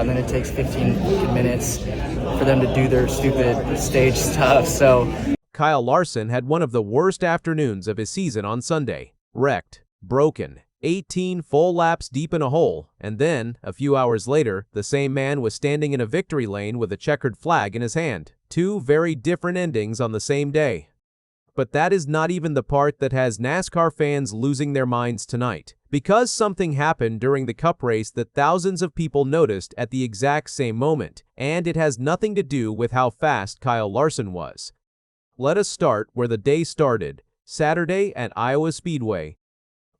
And then it takes 15 minutes for them to do their stupid stage stuff, so. Kyle Larson had one of the worst afternoons of his season on Sunday. Wrecked, broken, 18 full laps deep in a hole, and then, a few hours later, the same man was standing in a victory lane with a checkered flag in his hand. Two very different endings on the same day. But that is not even the part that has NASCAR fans losing their minds tonight. Because something happened during the Cup race that thousands of people noticed at the exact same moment, and it has nothing to do with how fast Kyle Larson was. Let us start where the day started, Saturday at Iowa Speedway.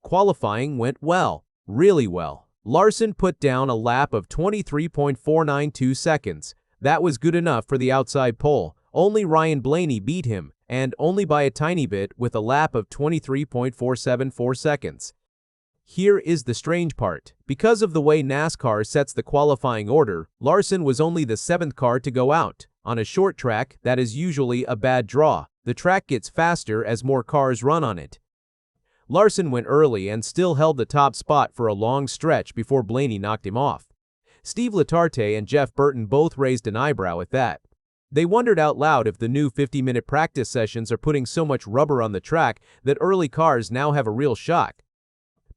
Qualifying went well, really well. Larson put down a lap of 23.492 seconds. That was good enough for the outside pole. Only Ryan Blaney beat him, and only by a tiny bit with a lap of 23.474 seconds. Here is the strange part. Because of the way NASCAR sets the qualifying order, Larson was only the 7th car to go out. On a short track, that is usually a bad draw. The track gets faster as more cars run on it. Larson went early and still held the top spot for a long stretch before Blaney knocked him off. Steve Letarte and Jeff Burton both raised an eyebrow at that. They wondered out loud if the new 50-minute practice sessions are putting so much rubber on the track that early cars now have a real shock.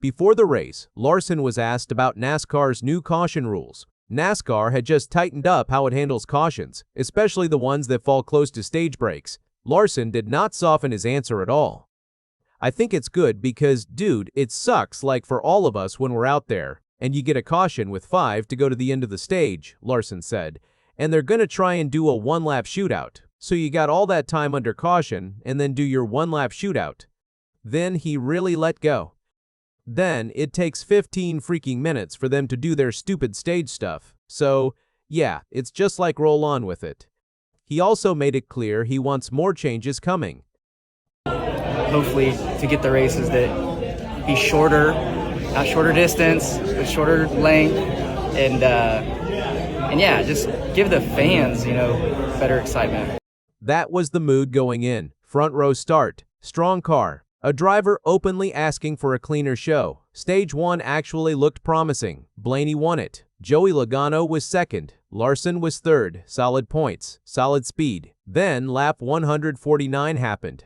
Before the race, Larson was asked about NASCAR's new caution rules. NASCAR had just tightened up how it handles cautions, especially the ones that fall close to stage breaks. Larson did not soften his answer at all. I think it's good because, dude, it sucks like for all of us when we're out there, and you get a caution with 5 to go to the end of the stage, Larson said, and they're gonna try and do a one-lap shootout. So you got all that time under caution and then do your one-lap shootout. Then he really let go. Then it takes 15 freaking minutes for them to do their stupid stage stuff. So, yeah, it's just like roll on with it. He also made it clear he wants more changes coming. Hopefully to get the races that be shorter, not shorter distance, but shorter length, and yeah, just give the fans, better excitement. That was the mood going in. Front row start, strong car, a driver openly asking for a cleaner show. Stage 1 actually looked promising. Blaney won it. Joey Logano was second. Larson was third. Solid points, solid speed. Then lap 149 happened.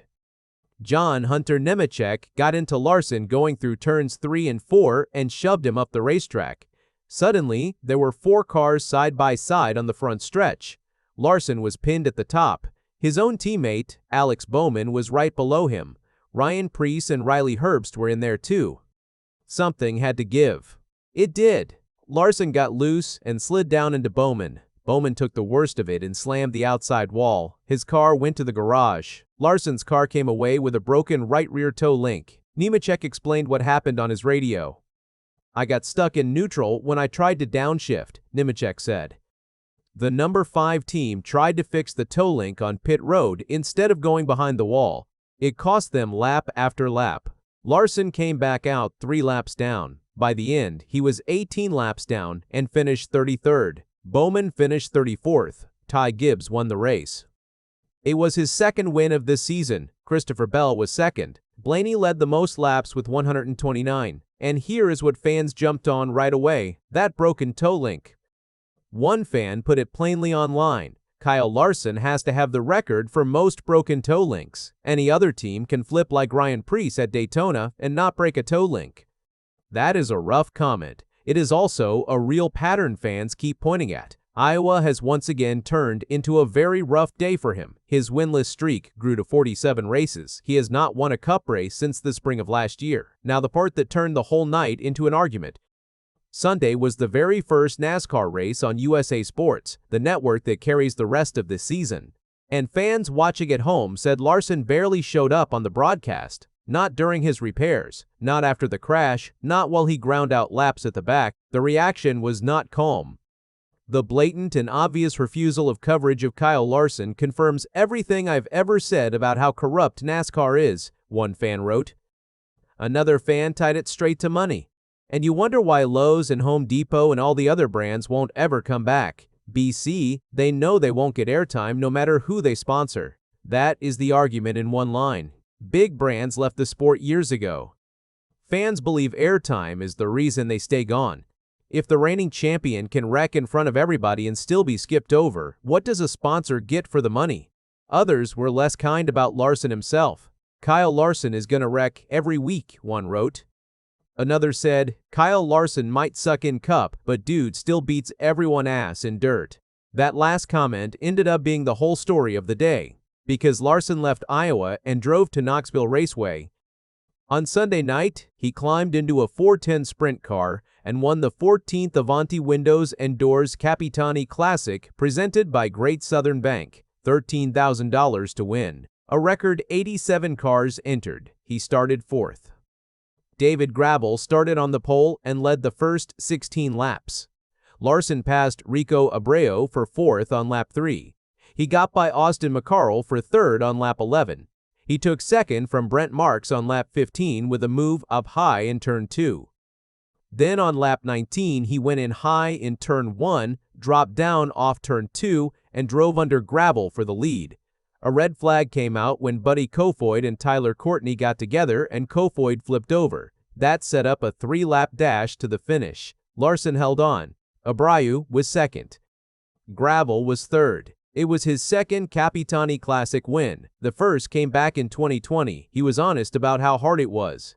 John Hunter Nemechek got into Larson going through turns 3 and 4 and shoved him up the racetrack. Suddenly, there were 4 cars side by side on the front stretch. Larson was pinned at the top. His own teammate, Alex Bowman, was right below him. Ryan Preece and Riley Herbst were in there too. Something had to give. It did. Larson got loose and slid down into Bowman. Bowman took the worst of it and slammed the outside wall. His car went to the garage. Larson's car came away with a broken right rear toe link. Nemechek explained what happened on his radio. "I got stuck in neutral when I tried to downshift," Nemechek said. The number 5 team tried to fix the toe link on pit road instead of going behind the wall. It cost them lap after lap. Larson came back out 3 laps down. By the end, he was 18 laps down and finished 33rd. Bowman finished 34th. Ty Gibbs won the race. It was his second win of this season. Christopher Bell was second. Blaney led the most laps with 129. And here is what fans jumped on right away: that broken toe link. One fan put it plainly online: Kyle Larson has to have the record for most broken toe links. Any other team can flip like Ryan Preece at Daytona and not break a toe link. That is a rough comment. It is also a real pattern fans keep pointing at. Iowa has once again turned into a very rough day for him. His winless streak grew to 47 races. He has not won a cup race since the spring of last year. Now the part that turned the whole night into an argument. Sunday was the very first NASCAR race on USA Sports, the network that carries the rest of this season. And fans watching at home said Larson barely showed up on the broadcast. Not during his repairs, not after the crash, not while he ground out laps at the back. The reaction was not calm. The blatant and obvious refusal of coverage of Kyle Larson confirms everything I've ever said about how corrupt NASCAR is, one fan wrote. Another fan tied it straight to money. And you wonder why Lowe's and Home Depot and all the other brands won't ever come back. BC, they know they won't get airtime no matter who they sponsor. That is the argument in one line. Big brands left the sport years ago. Fans believe airtime is the reason they stay gone. If the reigning champion can wreck in front of everybody and still be skipped over, what does a sponsor get for the money? Others were less kind about Larson himself. Kyle Larson is gonna wreck every week, one wrote. Another said, Kyle Larson might suck in cup, but dude still beats everyone ass in dirt. That last comment ended up being the whole story of the day, because Larson left Iowa and drove to Knoxville Raceway. On Sunday night, he climbed into a 410 sprint car and won the 14th Avanti Windows and Doors Capitani Classic presented by Great Southern Bank, $13,000 to win. A record 87 cars entered. He started fourth. David Gravel started on the pole and led the first 16 laps. Larson passed Rico Abreu for fourth on lap 3. He got by Austin McCarroll for third on lap 11. He took second from Brent Marks on lap 15 with a move up high in turn 2. Then on lap 19, he went in high in turn 1, dropped down off turn 2, and drove under Gravel for the lead. A red flag came out when Buddy Kofoid and Tyler Courtney got together and Kofoid flipped over. That set up a 3-lap dash to the finish. Larson held on. Abreu was second. Gravel was third. It was his second Capitani Classic win. The first came back in 2020. He was honest about how hard it was.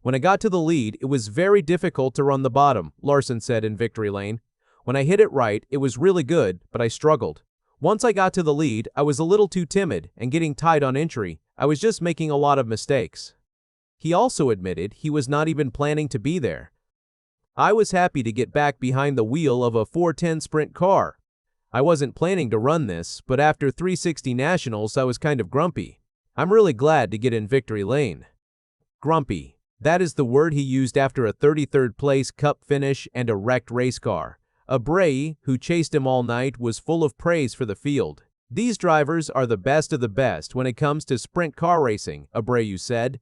When I got to the lead, it was very difficult to run the bottom, Larson said in victory lane. When I hit it right, it was really good, but I struggled. Once I got to the lead, I was a little too timid and getting tight on entry. I was just making a lot of mistakes. He also admitted he was not even planning to be there. I was happy to get back behind the wheel of a 410 sprint car. I wasn't planning to run this, but after 360 Nationals, I was kind of grumpy. I'm really glad to get in victory lane. Grumpy. That is the word he used after a 33rd place Cup finish and a wrecked race car. Abreu, who chased him all night, was full of praise for the field. These drivers are the best of the best when it comes to sprint car racing, Abreu said.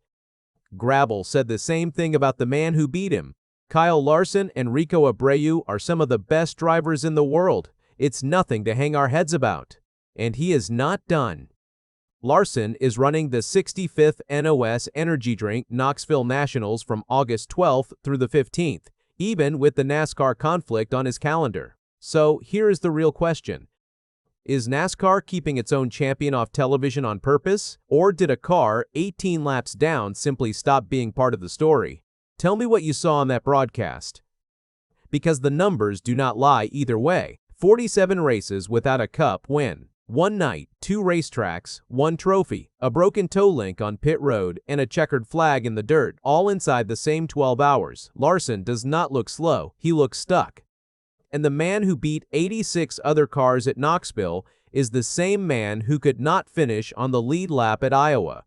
Gravel said the same thing about the man who beat him. Kyle Larson and Rico Abreu are some of the best drivers in the world. It's nothing to hang our heads about. And he is not done. Larson is running the 65th NOS Energy Drink Knoxville Nationals from August 12th through the 15th, even with the NASCAR conflict on his calendar. So here is the real question. Is NASCAR keeping its own champion off television on purpose, or did a car 18 laps down simply stop being part of the story? Tell me what you saw on that broadcast. Because the numbers do not lie either way. 47 races without a cup win. One night, 2 racetracks, 1 trophy, a broken toe link on pit road, and a checkered flag in the dirt, all inside the same 12 hours. Larson does not look slow, he looks stuck. And the man who beat 86 other cars at Knoxville is the same man who could not finish on the lead lap at Iowa.